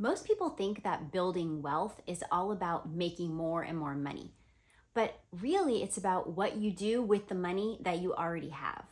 Most people think that building wealth is all about making more and more money, but really it's about what you do with the money that you already have.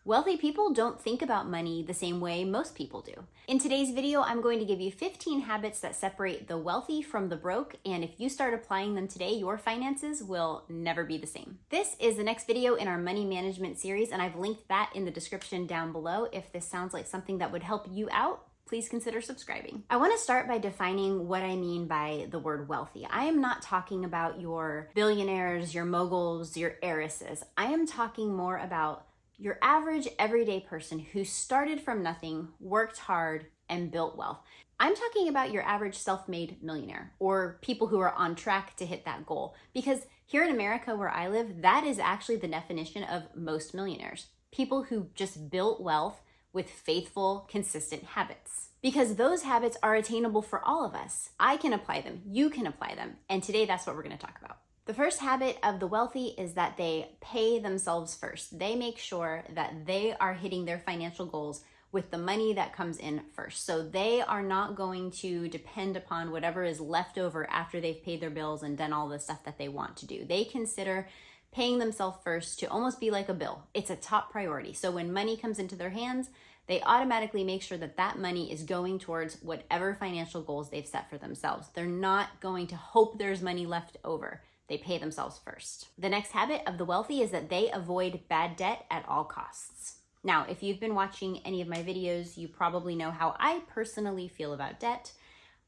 Wealthy people don't think about money the same way most people do. In today's video, I'm going to give you 15 habits that separate the wealthy from the broke, and if you start applying them today, your finances will never be the same. This is the next video in our money management series, and I've linked that in the description down below. If this sounds like something that would help you out, please consider subscribing. I want to start by defining what I mean by the word wealthy. I am not talking about your billionaires, your moguls, your heiresses. I am talking more about your average everyday person who started from nothing, worked hard, and built wealth. I'm talking about your average self-made millionaire, or people who are on track to hit that goal. Because here in America where I live, that is actually the definition of most millionaires. People who just built wealth with faithful, consistent habits. Because those habits are attainable for all of us. I can apply them, you can apply them, and today that's what we're going to talk about. The first habit of the wealthy is that they pay themselves first. They make sure that they are hitting their financial goals with the money that comes in first. So they are not going to depend upon whatever is left over after they've paid their bills and done all the stuff that they want to do. They consider paying themselves first to almost be like a bill. It's a top priority. So when money comes into their hands, they automatically make sure that that money is going towards whatever financial goals they've set for themselves. They're not going to hope there's money left over. They pay themselves first. The next habit of the wealthy is that they avoid bad debt at all costs. Now, if you've been watching any of my videos, you probably know how I personally feel about debt.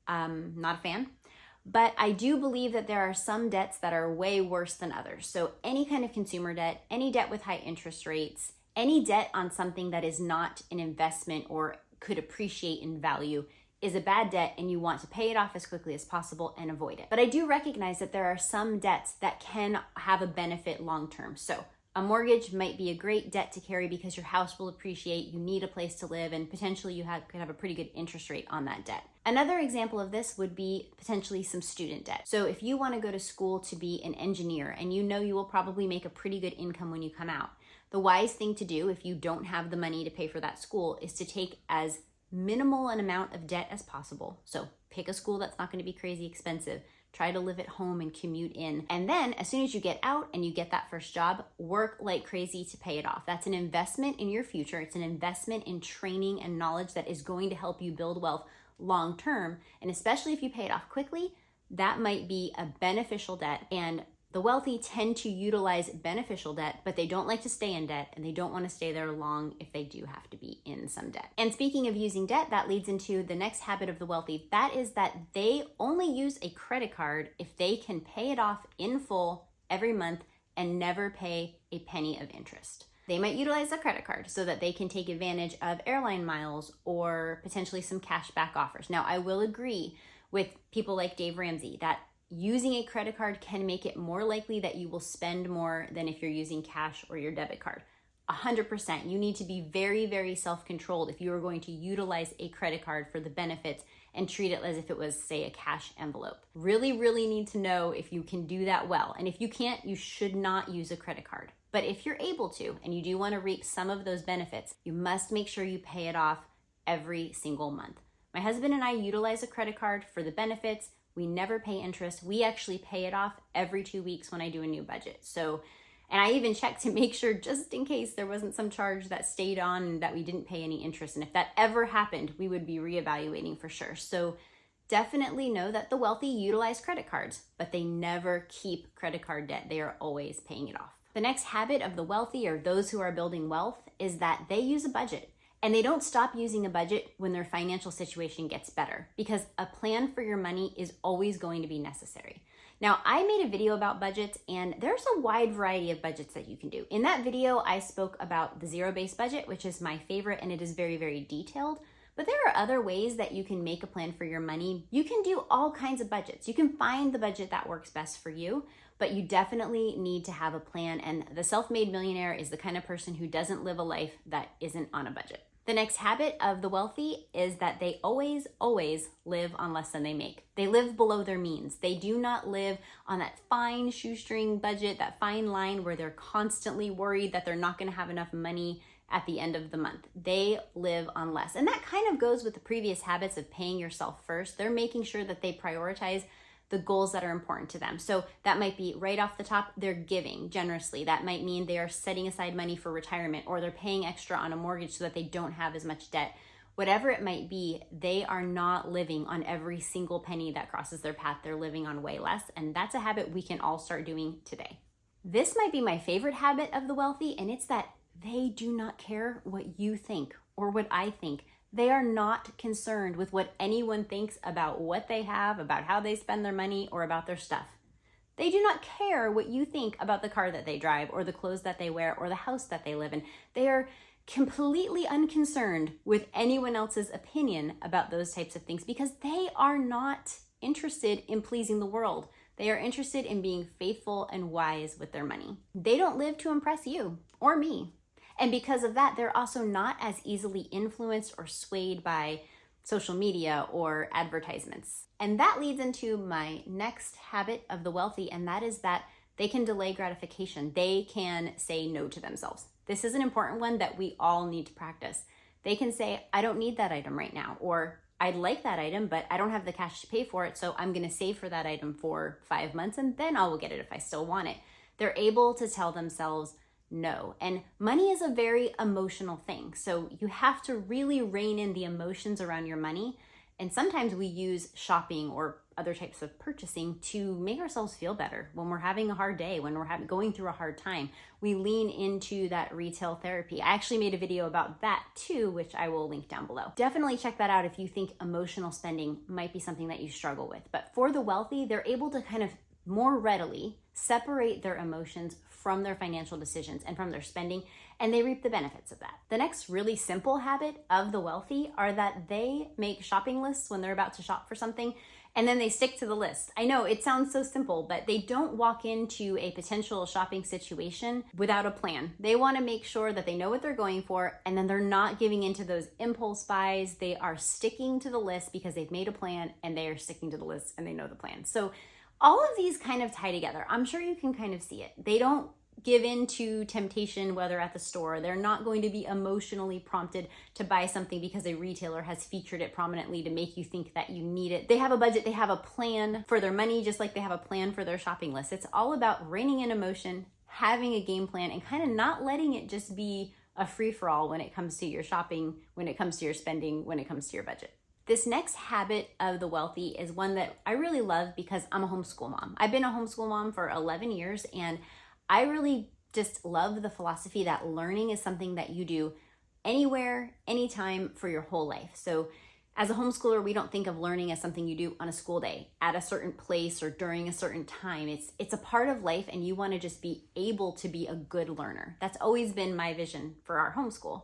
Not a fan. But I do believe that there are some debts that are way worse than others. So any kind of consumer debt, any debt with high interest rates, any debt on something that is not an investment or could appreciate in value is a bad debt, and you want to pay it off as quickly as possible and avoid it. But I do recognize that there are some debts that can have a benefit long-term. So a mortgage might be a great debt to carry because your house will appreciate, you need a place to live, and potentially you could have a pretty good interest rate on that debt. Another example of this would be potentially some student debt. So if you want to go to school to be an engineer and you know you will probably make a pretty good income when you come out, the wise thing to do if you don't have the money to pay for that school is to take as minimal an amount of debt as possible. So pick a school that's not going to be crazy expensive. Try to live at home and commute in. And then as soon as you get out and you get that first job, work like crazy to pay it off. That's an investment in your future. It's an investment in training and knowledge that is going to help you build wealth long term. And especially if you pay it off quickly, that might be a beneficial debt. And the wealthy tend to utilize beneficial debt, but they don't like to stay in debt, and they don't want to stay there long if they do have to be in some debt. And speaking of using debt, that leads into the next habit of the wealthy. That is that they only use a credit card if they can pay it off in full every month and never pay a penny of interest. They might utilize a credit card so that they can take advantage of airline miles or potentially some cashback offers. Now, I will agree with people like Dave Ramsey that using a credit card can make it more likely that you will spend more than if you're using cash or your debit card. 100%. You need to be very, very self-controlled if you are going to utilize a credit card for the benefits and treat it as if it was, say, a cash envelope. Really, really need to know if you can do that well. And if you can't, you should not use a credit card. But if you're able to, and you do want to reap some of those benefits, you must make sure you pay it off every single month. My husband and I utilize a credit card for the benefits. We never pay interest. We actually pay it off every 2 weeks when I do a new budget. So, and I even check to make sure just in case there wasn't some charge that stayed on and that we didn't pay any interest. And if that ever happened, we would be reevaluating for sure. So definitely know that the wealthy utilize credit cards, but they never keep credit card debt. They are always paying it off. The next habit of the wealthy, or those who are building wealth, is that they use a budget. And they don't stop using a budget when their financial situation gets better, because a plan for your money is always going to be necessary. Now, I made a video about budgets, and there's a wide variety of budgets that you can do. In that video, I spoke about the zero-based budget, which is my favorite, and it is very, very detailed. But there are other ways that you can make a plan for your money. You can do all kinds of budgets. You can find the budget that works best for you, but you definitely need to have a plan. And the self-made millionaire is the kind of person who doesn't live a life that isn't on a budget. The next habit of the wealthy is that they always, always live on less than they make. They live below their means. They do not live on that fine shoestring budget, that fine line where they're constantly worried that they're not going to have enough money at the end of the month. They live on less. And that kind of goes with the previous habits of paying yourself first. They're making sure that they prioritize the goals that are important to them. So that might be right off the top, they're giving generously. That might mean they are setting aside money for retirement, or they're paying extra on a mortgage so that they don't have as much debt. Whatever it might be, they are not living on every single penny that crosses their path. They're living on way less. And that's a habit we can all start doing today. This might be my favorite habit of the wealthy, and it's that they do not care what you think or what I think. They are not concerned with what anyone thinks about what they have, about how they spend their money, or about their stuff. They do not care what you think about the car that they drive, or the clothes that they wear, or the house that they live in. They are completely unconcerned with anyone else's opinion about those types of things because they are not interested in pleasing the world. They are interested in being faithful and wise with their money. They don't live to impress you or me. And because of that, they're also not as easily influenced or swayed by social media or advertisements. And that leads into my next habit of the wealthy, and that is that they can delay gratification. They can say no to themselves. This is an important one that we all need to practice. They can say, I don't need that item right now, or I'd like that item, but I don't have the cash to pay for it, so I'm gonna save for that item for 5 months, and then I will get it if I still want it. They're able to tell themselves no. And money is a very emotional thing. So you have to really rein in the emotions around your money. And sometimes we use shopping or other types of purchasing to make ourselves feel better when we're having a hard day, when we're going through a hard time. We lean into that retail therapy. I actually made a video about that too, which I will link down below. Definitely check that out if you think emotional spending might be something that you struggle with. But for the wealthy, they're able to kind of more readily separate their emotions from their financial decisions and from their spending, and they reap the benefits of that. The next really simple habit of the wealthy are that they make shopping lists when they're about to shop for something, and then they stick to the list. I know it sounds so simple, but they don't walk into a potential shopping situation without a plan. They want to make sure that they know what they're going for, and then they're not giving into those impulse buys. They are sticking to the list because they've made a plan, and they are sticking to the list and they know the plan. So all of these kind of tie together. I'm sure you can kind of see it. They don't give in to temptation, whether at the store. They're not going to be emotionally prompted to buy something because a retailer has featured it prominently to make you think that you need it. They have a budget, they have a plan for their money, just like they have a plan for their shopping list. It's all about reining in emotion, having a game plan, and kind of not letting it just be a free-for-all when it comes to your shopping, when it comes to your spending, when it comes to your budget. This next habit of the wealthy is one that I really love because I'm a homeschool mom. I've been a homeschool mom for 11 years, and I really just love the philosophy that learning is something that you do anywhere, anytime for your whole life. So as a homeschooler, we don't think of learning as something you do on a school day at a certain place or during a certain time. It's a part of life, and you want to just be able to be a good learner. That's always been my vision for our homeschool.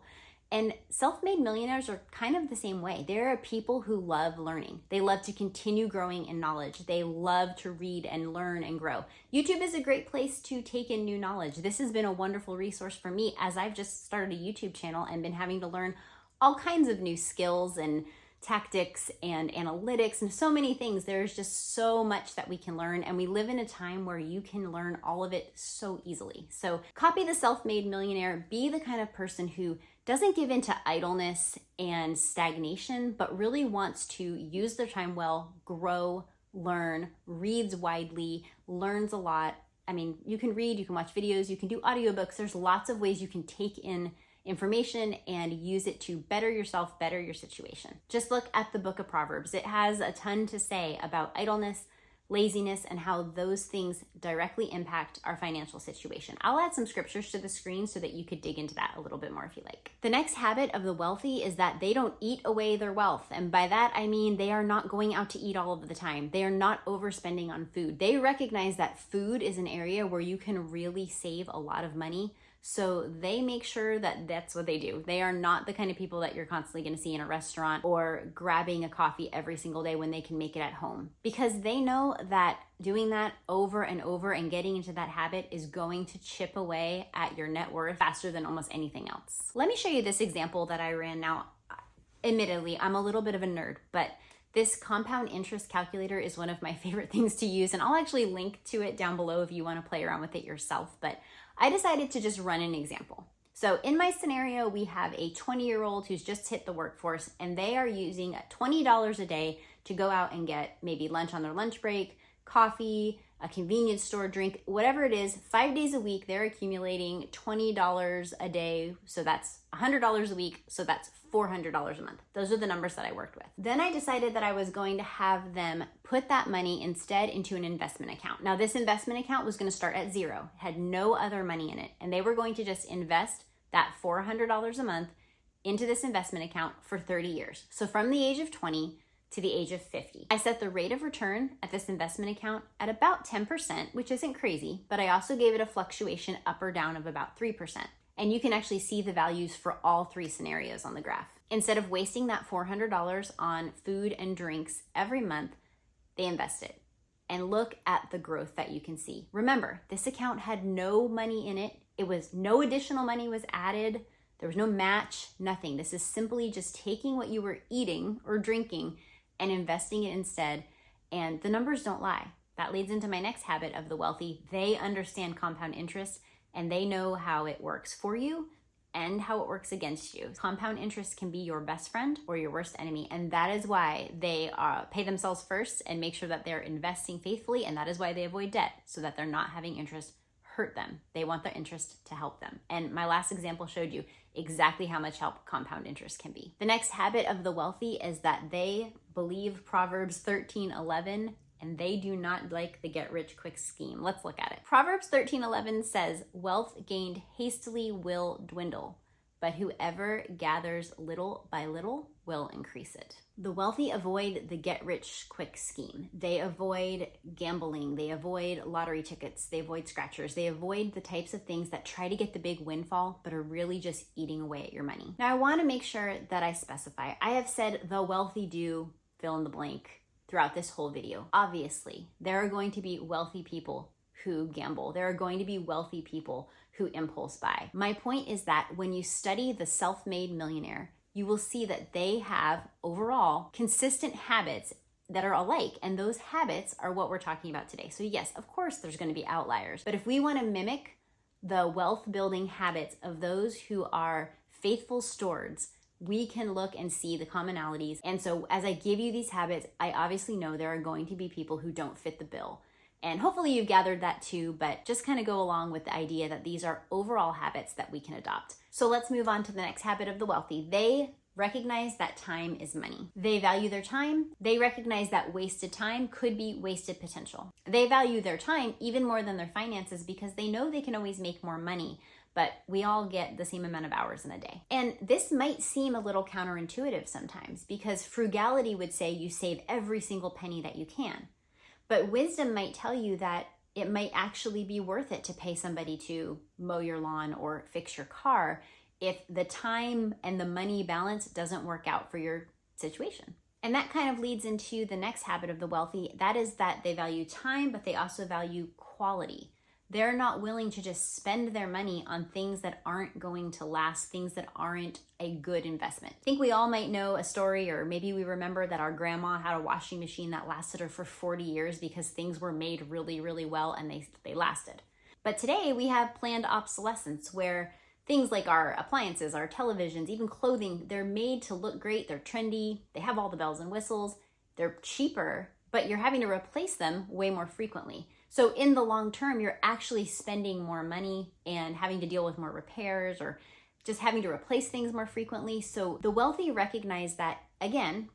And self-made millionaires are kind of the same way. There are people who love learning. They love to continue growing in knowledge. They love to read and learn and grow. YouTube is a great place to take in new knowledge. This has been a wonderful resource for me as I've just started a YouTube channel and been having to learn all kinds of new skills and tactics and analytics and so many things. There's just so much that we can learn, and we live in a time where you can learn all of it so easily. So copy the self-made millionaire. Be the kind of person who doesn't give into idleness and stagnation, but really wants to use their time well, grow, learn, reads widely, learns a lot. I mean, you can read, you can watch videos, you can do audiobooks. There's lots of ways you can take in information and use it to better yourself, better your situation. Just look at the book of Proverbs. It has a ton to say about idleness, laziness, and how those things directly impact our financial situation. I'll add some scriptures to the screen so that you could dig into that a little bit more if you like. The next habit of the wealthy is that they don't eat away their wealth. And by that, I mean they are not going out to eat all of the time. They are not overspending on food. They recognize that food is an area where you can really save a lot of money. So they make sure that that's what they do. They are not the kind of people that you're constantly going to see in a restaurant or grabbing a coffee every single day when they can make it at home, because they know that doing that over and over and getting into that habit is going to chip away at your net worth faster than almost anything else. Let me show you this example that I ran. Now, admittedly, I'm a little bit of a nerd, but this compound interest calculator is one of my favorite things to use, and I'll actually link to it down below if you want to play around with it yourself. But I decided to just run an example. So in my scenario, we have a 20-year-old who's just hit the workforce, and they are using $20 a day to go out and get maybe lunch on their lunch break, coffee, a convenience store drink, whatever it is. 5 days a week, they're accumulating $20 a day. So that's $100 a week. So that's $400 a month. Those are the numbers that I worked with. Then I decided that I was going to have them put that money instead into an investment account. Now, this investment account was going to start at zero, had no other money in it, and they were going to just invest that $400 a month into this investment account for 30 years. So from the age of 20 to the age of 50. I set the rate of return at this investment account at about 10%, which isn't crazy, but I also gave it a fluctuation up or down of about 3%. And you can actually see the values for all three scenarios on the graph. Instead of wasting that $400 on food and drinks every month, they invested. And look at the growth that you can see. Remember, this account had no money in it. It was no additional money was added. There was no match, nothing. This is simply just taking what you were eating or drinking and investing it instead. And the numbers don't lie. That leads into my next habit of the wealthy. They understand compound interest, and they know how it works for you and how it works against you. Compound interest can be your best friend or your worst enemy. And that is why they pay themselves first and make sure that they're investing faithfully. And that is why they avoid debt, so that they're not having interest hurt them. They want their interest to help them. And my last example showed you exactly how much help compound interest can be. The next habit of the wealthy is that they believe Proverbs 13:11, and they do not like the get rich quick scheme. Let's look at it. Proverbs 13:11 says, "Wealth gained hastily will dwindle, but whoever gathers little by little will increase it." The wealthy avoid the get rich quick scheme. They avoid gambling. They avoid lottery tickets. They avoid scratchers. They avoid the types of things that try to get the big windfall, but are really just eating away at your money. Now, I want to make sure that I specify. I have said the wealthy do fill in the blank throughout this whole video. Obviously, there are going to be wealthy people who gamble. There are going to be wealthy people who impulse buy. My point is that when you study the self-made millionaire, you will see that they have overall consistent habits that are alike. And those habits are what we're talking about today. So yes, of course, there's going to be outliers. But if we want to mimic the wealth building habits of those who are faithful stewards, we can look and see the commonalities. And so as I give you these habits, I obviously know there are going to be people who don't fit the bill. And hopefully you've gathered that too, but just kind of go along with the idea that these are overall habits that we can adopt. So let's move on to the next habit of the wealthy. They recognize that time is money. They value their time. They recognize that wasted time could be wasted potential. They value their time even more than their finances because they know they can always make more money, but we all get the same amount of hours in a day. And this might seem a little counterintuitive sometimes because frugality would say you save every single penny that you can. But wisdom might tell you that it might actually be worth it to pay somebody to mow your lawn or fix your car if the time and the money balance doesn't work out for your situation. And that kind of leads into the next habit of the wealthy. That is that they value time, but they also value quality. They're not willing to just spend their money on things that aren't going to last, things that aren't a good investment. I think we all might know a story, or maybe we remember that our grandma had a washing machine that lasted her for 40 years because things were made really, really well and they lasted. But today we have planned obsolescence where things like our appliances, our televisions, even clothing, they're made to look great, they're trendy, they have all the bells and whistles, they're cheaper, but you're having to replace them way more frequently. So in the long term, you're actually spending more money and having to deal with more repairs or just having to replace things more frequently. So the wealthy recognize that, again,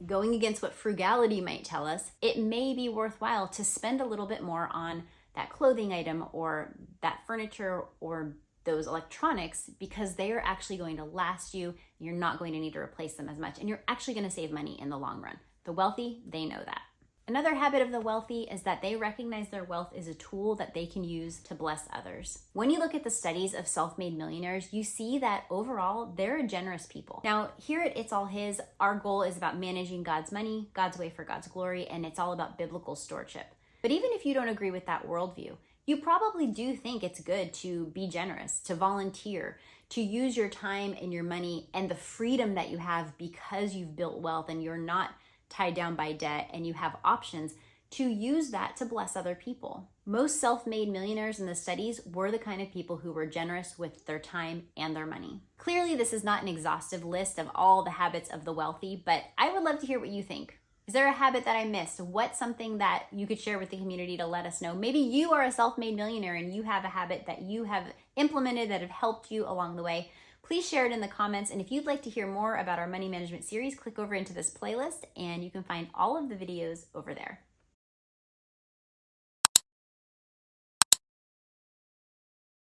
going against what frugality might tell us, it may be worthwhile to spend a little bit more on that clothing item or that furniture or those electronics because they are actually going to last you. You're not going to need to replace them as much, and you're actually going to save money in the long run. The wealthy, they know that. Another habit of the wealthy is that they recognize their wealth is a tool that they can use to bless others. When you look at the studies of self-made millionaires, you see that overall, they're generous people. Now, here at It's All His, our goal is about managing God's money, God's way for God's glory, and it's all about biblical stewardship. But even if you don't agree with that worldview, you probably do think it's good to be generous, to volunteer, to use your time and your money and the freedom that you have because you've built wealth and you're not tied down by debt and you have options to use that to bless other people. Most self-made millionaires in the studies were the kind of people who were generous with their time and their money. Clearly, this is not an exhaustive list of all the habits of the wealthy, but I would love to hear what you think. Is there a habit that I missed? What's something that you could share with the community to let us know? Maybe you are a self-made millionaire and you have a habit that you have implemented that have helped you along the way. Please share it in the comments. And if you'd like to hear more about our money management series, click over into this playlist and you can find all of the videos over there.